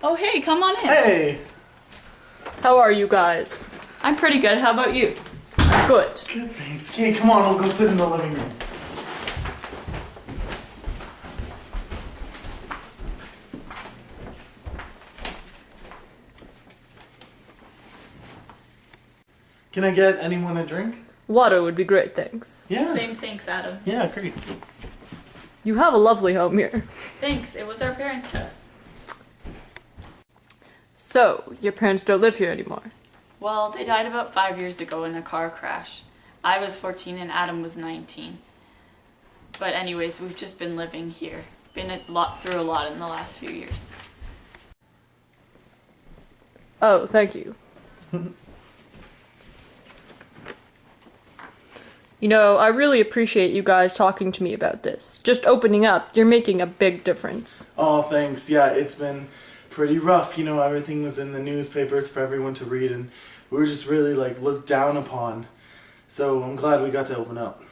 Oh, hey, come on in. Hey! How are you guys? I'm pretty good. How about you? Good. Good, thanks. Okay, come on, we'll go sit in the living room. Can I get anyone a drink? Water would be great, thanks. Yeah. Same, thanks, Adam. Yeah, great. You have a lovely home here. Thanks, it was our parents' house. So, your parents don't live here anymore? Well, they died about 5 years ago in a car crash. I was 14 and Adam was 19. But anyways, we've just been living here. Been through a lot in the last few years. Oh, thank you. You know, I really appreciate you guys talking to me about this. Just opening up, you're making a big difference. Oh, thanks. Yeah, it's been pretty rough. You know, everything was in the newspapers for everyone to read, and we were just really, looked down upon. So I'm glad we got to open up.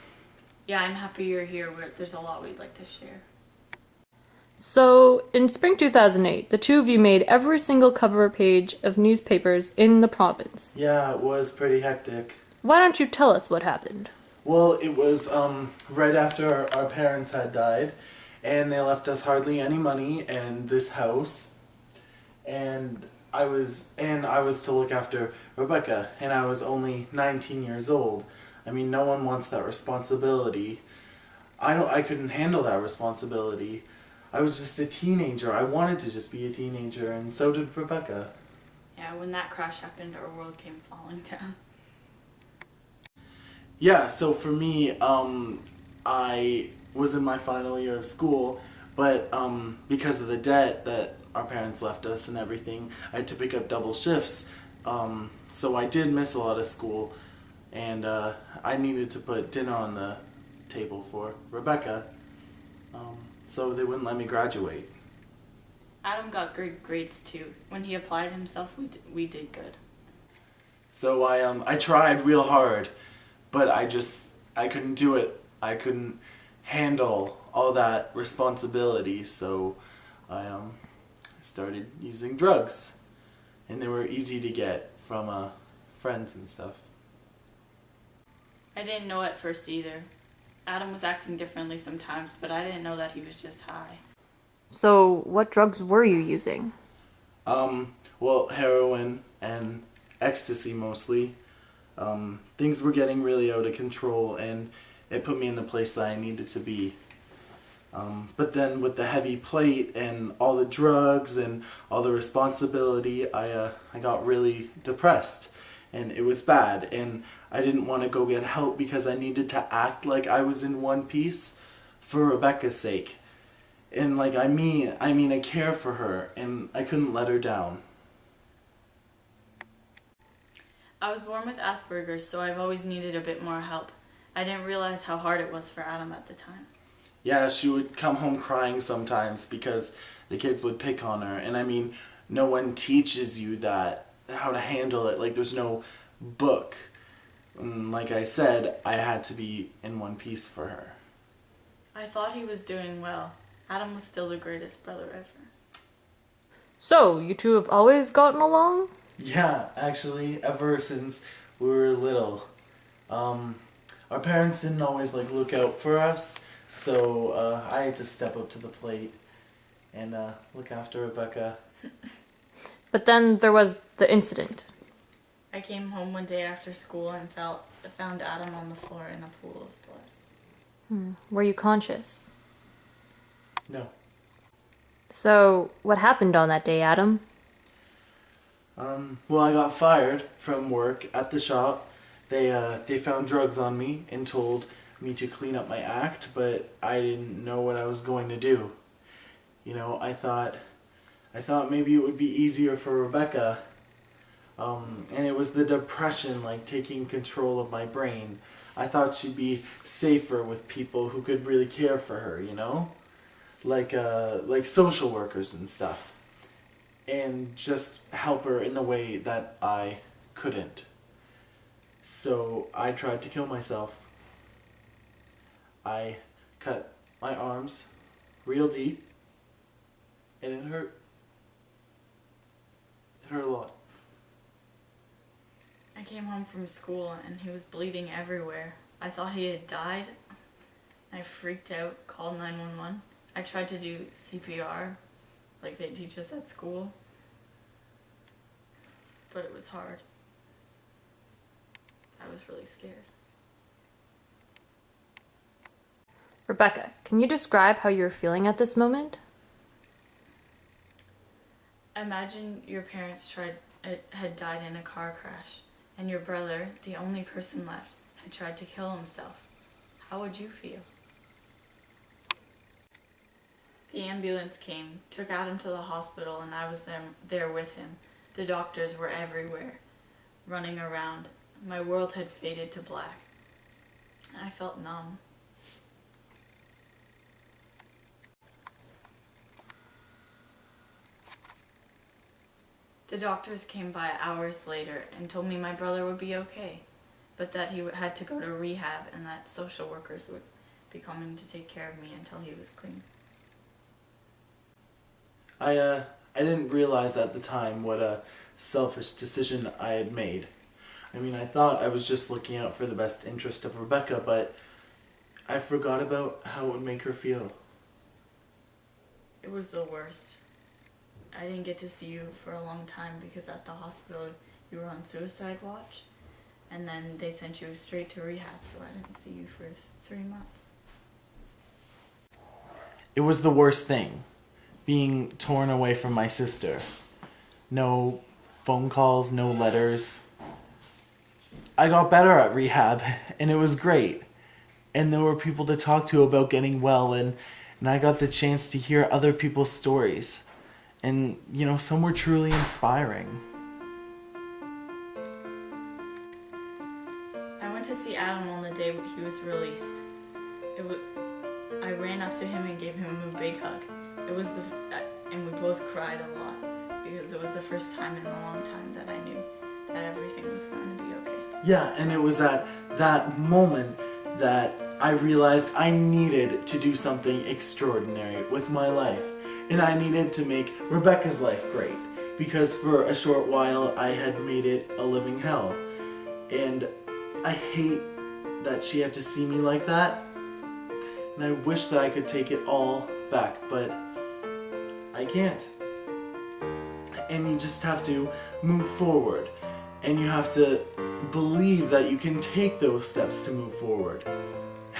Yeah, I'm happy you're here. There's a lot we'd like to share. So, in spring 2008, the two of you made every single cover page of newspapers in the province. Yeah, it was pretty hectic. Why don't you tell us what happened? Well, it was right after our parents had died, and they left us hardly any money and this house, and I was to look after Rebecca, and I was only 19 years old. I mean, no one wants that responsibility. I couldn't handle that responsibility. I was just a teenager. I wanted to just be a teenager, and so did Rebecca. Yeah, when that crash happened, our world came falling down. Yeah, so for me, I was in my final year of school, but because of the debt that our parents left us and everything, I had to pick up double shifts. So I did miss a lot of school, and I needed to put dinner on the table for Rebecca, so they wouldn't let me graduate. Adam got good grades too. When he applied himself, we did good. So I tried real hard, but I couldn't do it. I couldn't handle all that responsibility, so I started using drugs, and they were easy to get from friends and stuff. I didn't know at first either. Adam was acting differently sometimes, but I didn't know that he was just high. So, what drugs were you using? Well, heroin and ecstasy mostly. Things were getting really out of control, and it put me in the place that I needed to be. But then with the heavy plate and all the drugs and all the responsibility, I got really depressed, and it was bad, and I didn't want to go get help because I needed to act like I was in one piece for Rebecca's sake. And I mean I care for her, and I couldn't let her down. I was born with Asperger's, so I've always needed a bit more help. I didn't realize how hard it was for Adam at the time. Yeah, she would come home crying sometimes because the kids would pick on her. And I mean, no one teaches you that, how to handle it. There's no book. And like I said, I had to be in one piece for her. I thought he was doing well. Adam was still the greatest brother ever. So, you two have always gotten along? Yeah, actually, ever since we were little. Our parents didn't always look out for us, so I had to step up to the plate and look after Rebecca. But then there was the incident. I came home one day after school and found Adam on the floor in a pool of blood. Were you conscious? No. So, what happened on that day, Adam? Well, I got fired from work at the shop. They found drugs on me and told me to clean up my act, but I didn't know what I was going to do. You know, I thought maybe it would be easier for Rebecca. And it was the depression, taking control of my brain. I thought she'd be safer with people who could really care for her, you know? Like social workers and stuff. And just help her in the way that I couldn't. So I tried to kill myself. I cut my arms real deep, and it hurt. It hurt a lot. I came home from school and he was bleeding everywhere. I thought he had died. I freaked out, called 911. I tried to do CPR, like they teach us at school, but it was hard. I was really scared. Rebecca, can you describe how you're feeling at this moment? Imagine your parents had died in a car crash, and your brother, the only person left, had tried to kill himself. How would you feel? The ambulance came, took Adam to the hospital, and I was there with him. The doctors were everywhere, running around. My world had faded to black, and I felt numb. The doctors came by hours later and told me my brother would be okay, but that he had to go to rehab and that social workers would be coming to take care of me until he was clean. I didn't realize at the time what a selfish decision I had made. I mean, I thought I was just looking out for the best interest of Rebecca, but I forgot about how it would make her feel. It was the worst. I didn't get to see you for a long time because at the hospital you were on suicide watch, and then they sent you straight to rehab, so I didn't see you for 3 months. It was the worst thing, being torn away from my sister. No phone calls, no letters. I got better at rehab, and it was great. And there were people to talk to about getting well, and I got the chance to hear other people's stories. And, some were truly inspiring. I went to see Adam on the day he was released. I ran up to him and gave him a big hug. And we both cried a lot because it was the first time in a long time that I knew that everything was going to be okay. Yeah, and it was at that moment that I realized I needed to do something extraordinary with my life. And I needed to make Rebecca's life great, because for a short while I had made it a living hell. And I hate that she had to see me like that. And I wish that I could take it all back, but I can't. And you just have to move forward. And you have to believe that you can take those steps to move forward.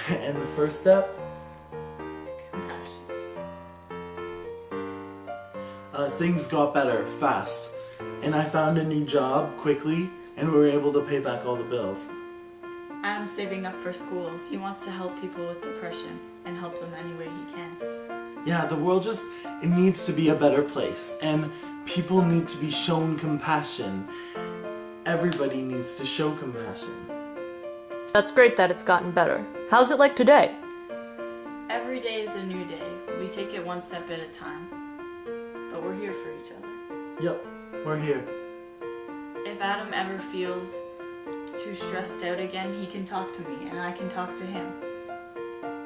And the first step? Things got better fast, and I found a new job quickly, and we were able to pay back all the bills. Adam's saving up for school. He wants to help people with depression and help them any way he can. Yeah, the world it needs to be a better place, and people need to be shown compassion. Everybody needs to show compassion. That's great that it's gotten better. How's it like today? Every day is a new day. We take it one step at a time. But we're here for each other. Yep, we're here. If Adam ever feels too stressed out again, he can talk to me and I can talk to him.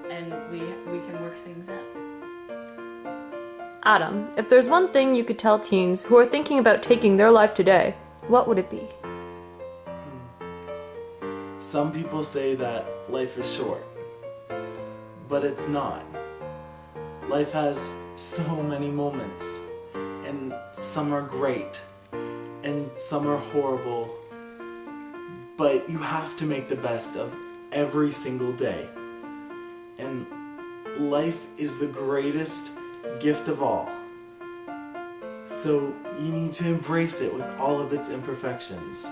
And we can work things out. Adam, if there's one thing you could tell teens who are thinking about taking their life today, what would it be? Some people say that life is short, but it's not. Life has so many moments, and some are great, and some are horrible, but you have to make the best of every single day. And life is the greatest gift of all. So you need to embrace it with all of its imperfections.